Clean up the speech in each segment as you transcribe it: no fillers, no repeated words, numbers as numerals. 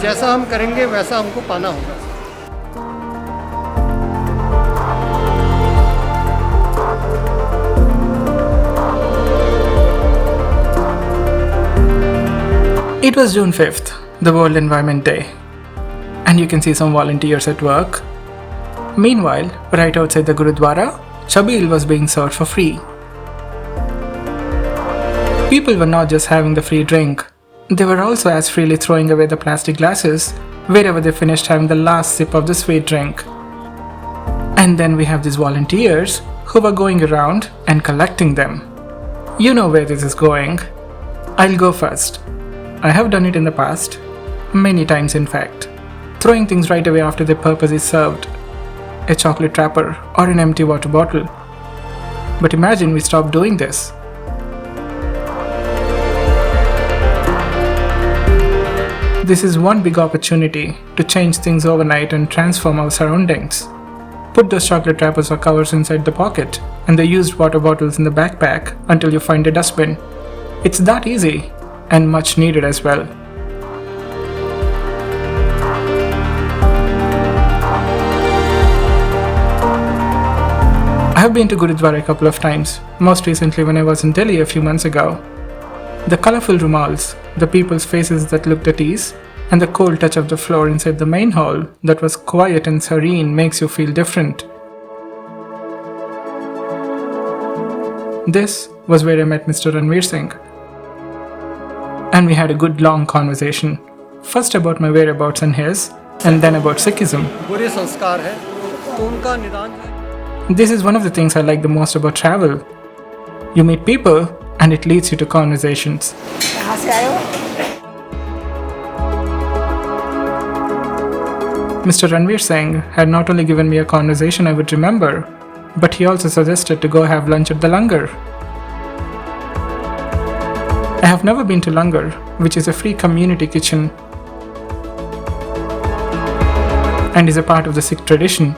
जैसा हम करेंगे वैसा हमको पाना होगा। It was June 5th, the World Environment Day, and you can see some volunteers at work. Meanwhile, right outside the Gurudwara, Chabil was being served for free. People were not just having the free drink, they were also as freely throwing away the plastic glasses wherever they finished having the last sip of the sweet drink. And then we have these volunteers who were going around and collecting them. You know where this is going. I'll go first. I have done it in the past, many times in fact, throwing things right away after their purpose is served, a chocolate wrapper or an empty water bottle. But imagine we stop doing this. This is one big opportunity to change things overnight and transform our surroundings. Put those chocolate wrappers or covers inside the pocket and the used water bottles in the backpack until you find a dustbin. It's that easy. And much needed as well. I have been to Gurudwara a couple of times, most recently when I was in Delhi a few months ago. The colourful rumals, the people's faces that looked at ease, and the cold touch of the floor inside the main hall that was quiet and serene makes you feel different. This was where I met Mr. Ranveer Singh. And we had a good long conversation. First about my whereabouts and his, and then about Sikhism. बुरे संस्कार है, तो उनका निदान। This is one of the things I like the most about travel. You meet people and it leads you to conversations. कहाँ से आए हो? Mr. Ranveer Singh had not only given me a conversation I would remember, but he also suggested to go have lunch at the Langar. I have never been to Langar, which is a free community kitchen and is a part of the Sikh tradition.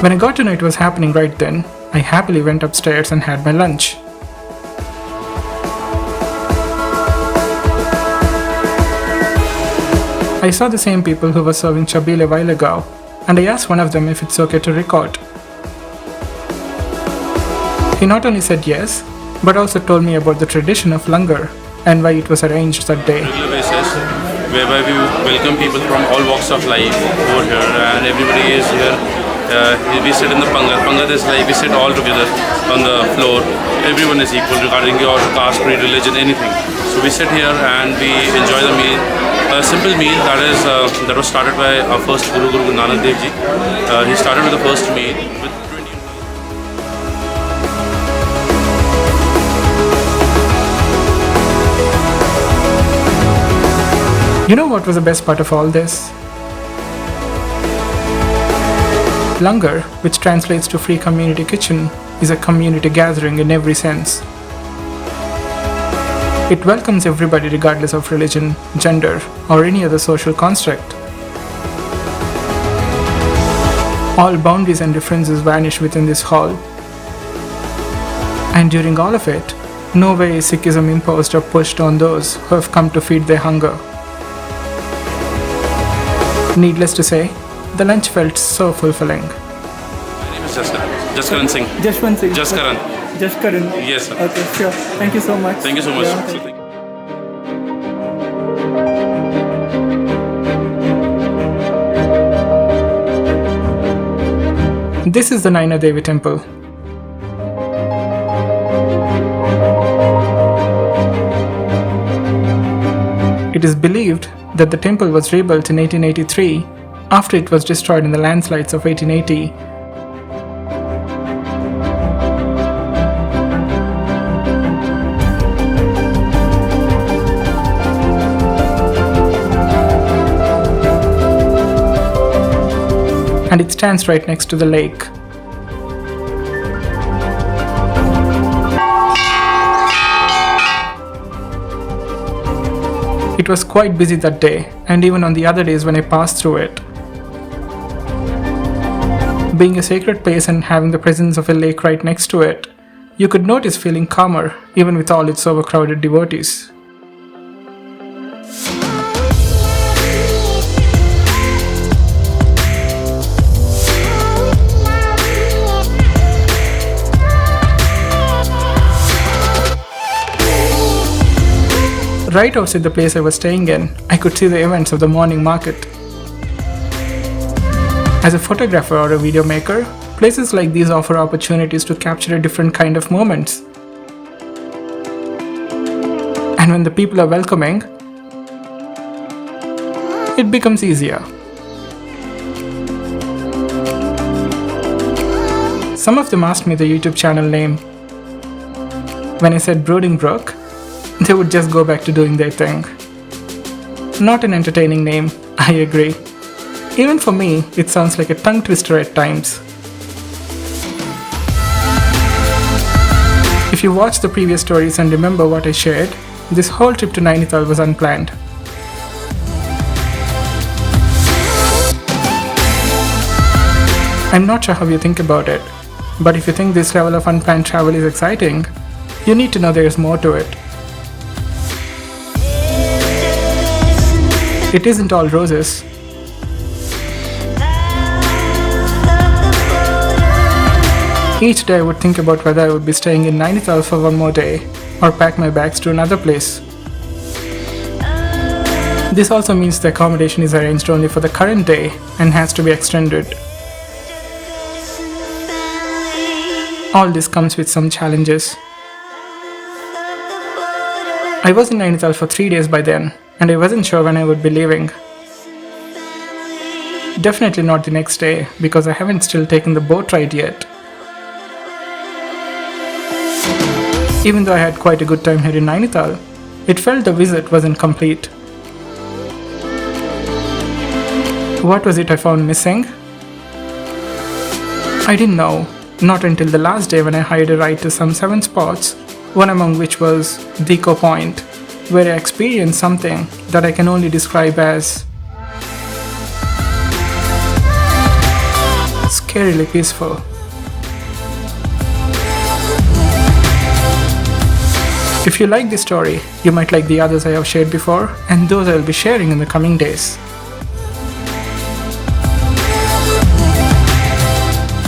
When I got to know it was happening right then, I happily went upstairs and had my lunch. I saw the same people who were serving chabil a while ago, and I asked one of them if it's okay to record. He not only said yes, but also told me about the tradition of Langar and why it was arranged that day. Regular basis, whereby we welcome people from all walks of life over here, and everybody is here. We sit in the pangat. Pangat is like we sit all together on the floor. Everyone is equal regarding your caste, creed, religion, anything. So we sit here and we enjoy the meal. A simple meal that was started by our first Guru Naina Devi. He started with the first meal with 20. You know what was the best part of all this? Langar, which translates to free community kitchen, is a community gathering in every sense. It welcomes everybody regardless of religion, gender, or any other social construct. All boundaries and differences vanish within this hall. And during all of it, no way is Sikhism imposed or pushed on those who have come to feed their hunger. Needless to say, the lunch felt so fulfilling. My name is Jaskaran Singh. Jashwant Singh. Jaskaran. Jaskaran. Yes, sir. Okay, sure. Thank you so much. Thank you so much. Yeah. So, thank you. This is the Naina Devi temple. It is believed that the temple was rebuilt in 1883 after it was destroyed in the landslides of 1880. And it stands right next to the lake. It was quite busy that day, and even on the other days when I passed through it. Being a sacred place and having the presence of a lake right next to it, you could notice feeling calmer even with all its overcrowded devotees. Right outside the place I was staying in, I could see the events of the morning market. As a photographer or a video maker, places like these offer opportunities to capture a different kind of moments. And when the people are welcoming, it becomes easier. Some of them asked me the YouTube channel name. When I said Brooding Brook, they would just go back to doing their thing. Not an entertaining name, I agree. Even for me, it sounds like a tongue twister at times. If you watched the previous stories and remember what I shared, this whole trip to Nainital was unplanned. I'm not sure how you think about it, but if you think this level of unplanned travel is exciting, you need to know there is more to it. It isn't all roses. Each day I would think about whether I would be staying in Nainital for one more day or pack my bags to another place. This also means the accommodation is arranged only for the current day and has to be extended. All this comes with some challenges. I was in Nainital for 3 days by then, and I wasn't sure when I would be leaving. Definitely not the next day, because I haven't still taken the boat ride yet. Even though I had quite a good time here in Nainital, it felt the visit wasn't complete. What was it I found missing? I didn't know, not until the last day when I hired a ride to some 7 spots, one among which was Deco Point, where I experienced something that I can only describe as scarily peaceful. If you like this story, you might like the others I have shared before, and those I will be sharing in the coming days.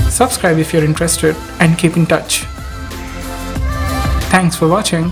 Subscribe if you're interested, and keep in touch. Thanks for watching.